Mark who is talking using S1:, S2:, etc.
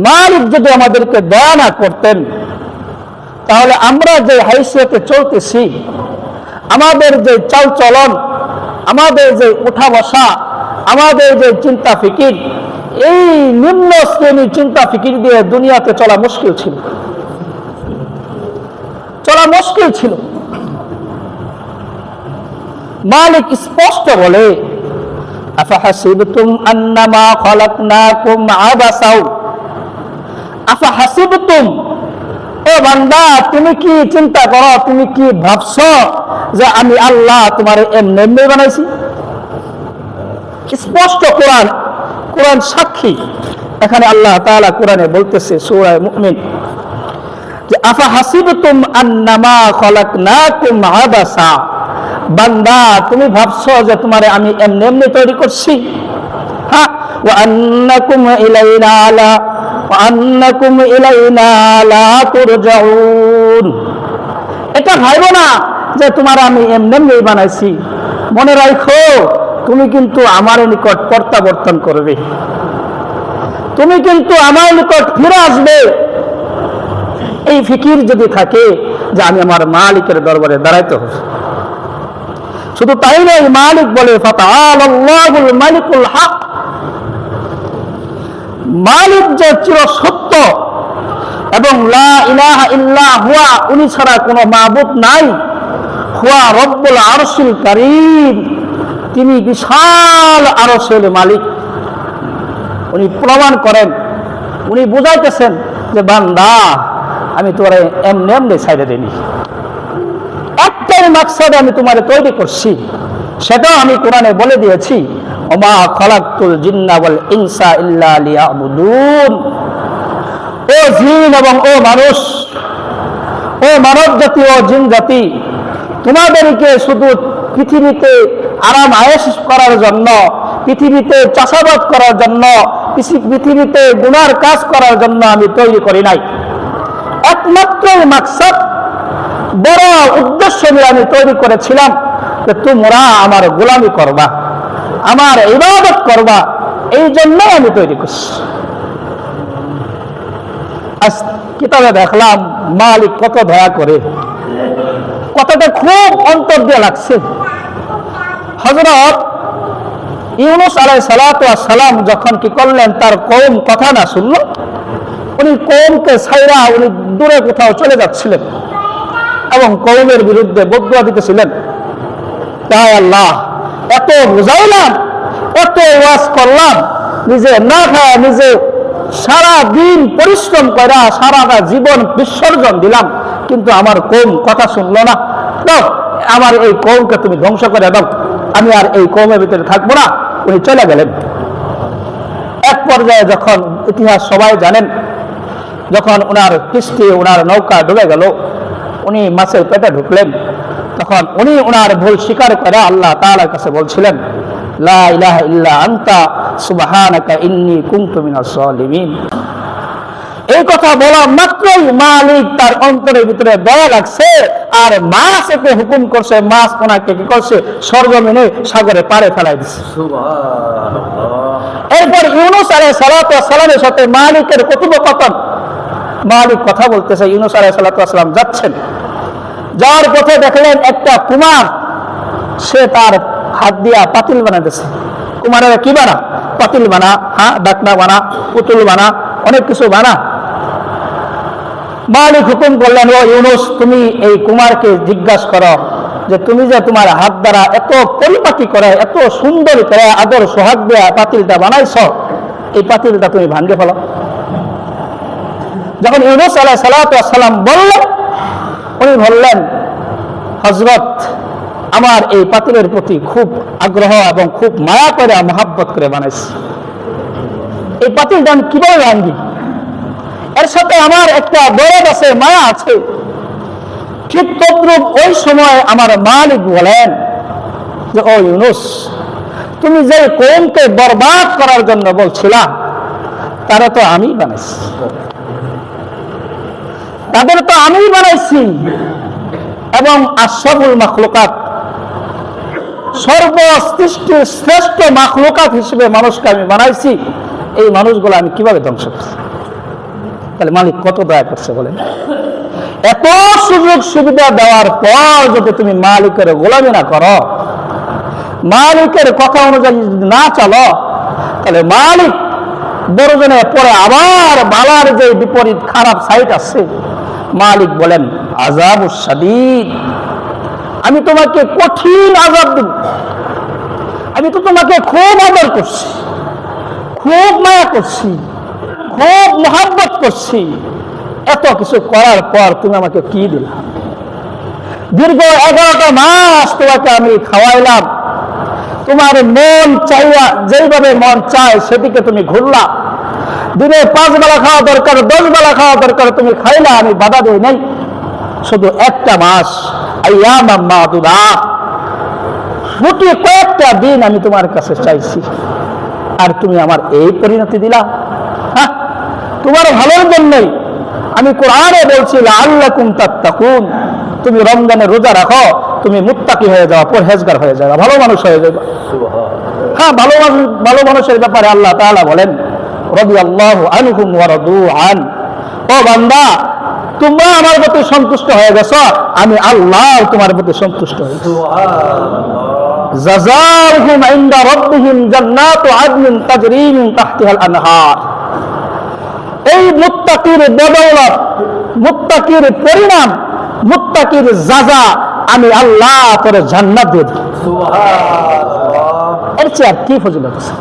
S1: মালিক যদি আমাদেরকে দয়া না করতেন, তাহলে আমরা যে হাইসিয়তে চলতেছি, আমাদের যে চাল চলন, আমাদের যে উঠা বসা, আমাদের যে চিন্তা ফিকির, এই নিম্ন শ্রেণীর চিন্তা ফিকির দিয়ে দুনিয়াতে চলা মুশকিল ছিল, চলা মুশকিল ছিল। মালিক স্পষ্ট বলে, আফাহাসিবতুম আন্নামা খালাকনাকুম আবাসাও, আফাহাসিবতুম, ও বান্দা তুমি কি চিন্তা করো, তুমি কি ভাবছো যে আমি আল্লাহ তোমার এমনি এমনি বানাইছি? স্পষ্ট কোরআন, কোরআন সাক্ষী। এখানে আল্লাহ তাআলা কোরআনে বলতেছে সূরা মুমিন যে আফাহাসিবতুম আন্নামা খালাকনাকুম আবাসা, বান্দা তুমি ভাবছো যে তোমারে আমি এমনি এমনি তৈরি করছি? হ্যাঁ, ওয়া আন্নাকুম ইলাইনা লা ওয়া আন্নাকুম ইলাইনা লা তুরজাউন, এটা ভাইবো না যে তোমার আমি এমনি এমনি বানাইছি। মনে রাখো তুমি কিন্তু আমার নিকট প্রত্যাবর্তন করবে, তুমি কিন্তু আমার নিকট ফিরে আসবে। এই ফিকির যদি থাকে যে আমি আমার মালিকের দরবারে দাঁড়াইতে হবে। শুধু তাই নয়, মালিক বলে ফাতাআলাল্লাহুল মালিকুল হক, মালিক যে চির সত্য এবং লা ইলাহা ইল্লা হুয়া, উনি ছাড়া কোনো মাবুদ নাই, হুয়া রব্বুল আরশিল কারীম, তিনি বিশাল আরশের মালিক। উনি প্রমাণ করেন, উনি বুঝাইতেছেন যে বান্দা আমি তোরে এমনি এমনি ছাইড়ে দিইনি, একটাই মাকসাদে আমি তোমারে তৈরি করছি, সেটাও আমি কোরআনে বলে দিয়েছি, ওমা খালাকতুল জিন্না ওয়াল ইনসা ইল্লা লিয়াবুদুন। ও জিন এবং ও মানুষ, ও মানব জাতি, ও জিন জাতি, তোমাদেরকে শুধু পৃথিবীতে আরাম আয়েশ করার জন্য, পৃথিবীতে চাষাবাদ করার জন্য, পৃথিবীতে গুনার কাজ করার জন্য আমি তৈরি করি নাই। একমাত্র মাকসাদ, বড় উদ্দেশ্য নিয়ে আমি তৈরি করেছিলাম যে তোমরা আমার গোলামি করবা, আমার ইবাদত করবা, এই জন্য আমি তৈরি করছি। আজ কিতাবে দেখলাম মালিক কত দয়া করে, কথাটা খুব অন্তর দিয়ে লাগছে। হযরত ইউনূস আলাইহিস সালাতু ওয়াস সালাম যখন কি করলেন, তার কওম কথা না শুনল, উনি কওমকে ছাইরা উনি দূরে কোথাও চলে যাচ্ছিলেন এবং কওমের বিরুদ্ধে বদদুয়া দিতেছিলেন। তাই আল্লাহ, এত বুঝাইলাম, এত ওয়াজ করলাম, নিজে না খায়, নিজে সারা দিন পরিশ্রম করা সারাটা জীবন বিসর্জন দিলাম, কিন্তু আমার কওম কথা শুনলো না। দাও আমার এই কওমকে তুমি ধ্বংস করে দাও, আমি আর এই কওমের ভিতরে থাকবো না। উনি চলে গেলেন। এক পর্যায়ে যখন ইতিহাস সবাই জানেন, যখন ওনার কিস্তি, ওনার নৌকা ডুবে গেল, উনি মাছের পেটে ঢুকলেন, তখন উনি ওনার ভুল স্বীকার করে আল্লাহ তাআলার কাছে বলছিলেন, লা ইলাহা ইল্লা আনতা সুবহানাকা ইন্নী কুনতু মিনাজ জালিমিন। এই কথা বলা মাত্রই মালিক তার অন্তরের ভিতরে দয়া লাগছে, আর মাছ একে হুকুম করছে, মাছ ওনাকে কি করছে, সরজমিনে সাগরে পাড়ে ফেলাই দিচ্ছে। এরপর ইউনূস আলাইহিস সালাতু ওয়াস সালামের সাথে মালিকের কথোপকথন, মালিক কথা বলতেছে, ইউনূস আলাইহিস সালাতু ওয়াস সালাম যাচ্ছেন, যাওয়ার পথে দেখলেন একটা কুমার, সে তার হাত দিয়া পাতিল বানাইতেছে। কুমারেরা কি বানা? পাতিল বানা, হ্যাঁ, ডাকনা বানা, পুতুল বানা, অনেক কিছু বানা। মালিক হুকুম করলেন, ও ইউনূস, তুমি এই কুমারকে জিজ্ঞাসা করো যে তুমি যে তোমার হাত দ্বারা এত পরিপাটি করে, এত সুন্দর করে আদর সোহাগ দেয়া পাতিলটা বানাইছ, এই পাতিলটা তুমি ভাঙ্গে ফেলো। যখন ইউনূস আলাইহিস সালাতু ওয়াস সালাম বললেন, উনি বললেন, হযরত, আমার এই পাতিলের প্রতি খুব আগ্রহ এবং খুব মায়া করে, মহাব্বত করে বানাইছি, এই পাতিলটা আমি কিভাবে ভাঙ্গি? এর সাথে আমার একটা দরদ আছে, মায়া আছে। ঠিক তদ্রূপ ওই সময় আমার মালিক বলেন যে, ও ইউনূস, তুমি যে কওমকে বরবাদ করার জন্য বলছিলা, তারা তো আমি বানাইছি, তাদের তো আমি বানাইছি, এবং আশরাফুল মাখলুকাত, সর্বসৃষ্টি শ্রেষ্ঠ মাখলুকাত হিসেবে মানুষকে আমি বানাইছি। এই মানুষগুলো আমি কিভাবে ধ্বংস করছি? তাহলে মালিক কত দয়া করছে বলেন। এত সুযোগ সুবিধা দেওয়ার পর যদি তুমি মালিকের গোলামি না করো, মালিকের কথা অনুযায়ী যদি না চলো, তাহলে মালিক বড়জনের পরে আবার বালার যে বিপরীত খারাপ সাইড আছে, মালিক বলেন আযাবুস শাদীদ, আমি তোমাকে কঠিন আযাব দেব। আমি তো তোমাকে খুব আদর করছি, খুব মায়া করছি, খুব মহব্বত করছি, এত কিছু করার পর তুমি আমাকে কি দিলা? দীর্ঘ 11টা মাস তোমাকে আমি খাওয়াইলাম, তোমার মন চাইয়া যেইভাবে মন চায় সেদিকে তুমি ঘুরলা, দিনে 5 বেলা খাওয়া দরকার, 10 বেলা খাওয়া দরকার, তুমি খাইলা, আমি বাধা দেই নাই। শুধু একটা মাস, আইয়ামাম মাদুদাত, ফুটিয়ে কয়েকটা দিন আমি তোমার কাছে চাইছি, আর তুমি আমার এই পরিণতি দিলা। হ্যাঁ, তোমার ভালোর জন্যই আমি কোরআনে বলছি লাআল্লাকুম তাত্তাকুন, তুমি রমজানে রোজা রাখো, তুমি মুত্তাকি হয়ে যাও, পরহেজগার হয়ে যাও, ভালো মানুষ হয়ে যাবে। হ্যাঁ, ভালো মানুষের ব্যাপারে আল্লাহ তাআলা বলেন রাদিয়াল্লাহু আনহুম ওয়া রাদু আন, ও বান্দা তোমরা আমার প্রতি সন্তুষ্ট হয়ে গেছো, আমি আল্লাহ তোমার প্রতি সন্তুষ্ট হয়েছি। জাযাউহুম ইনদা রাব্বিহিম জান্নাতু আদনিন তাজরি মিন তাহতিহাল আনহার, এই মুত্তাকির বদৌলত, মুত্তাকির পরিণাম, মুত্তাকির জাযা আমি আল্লাহ তোরে জান্নাত দেব। সুবহানাল্লাহ, এর চেয়ে আর কি ফজিলত আছে?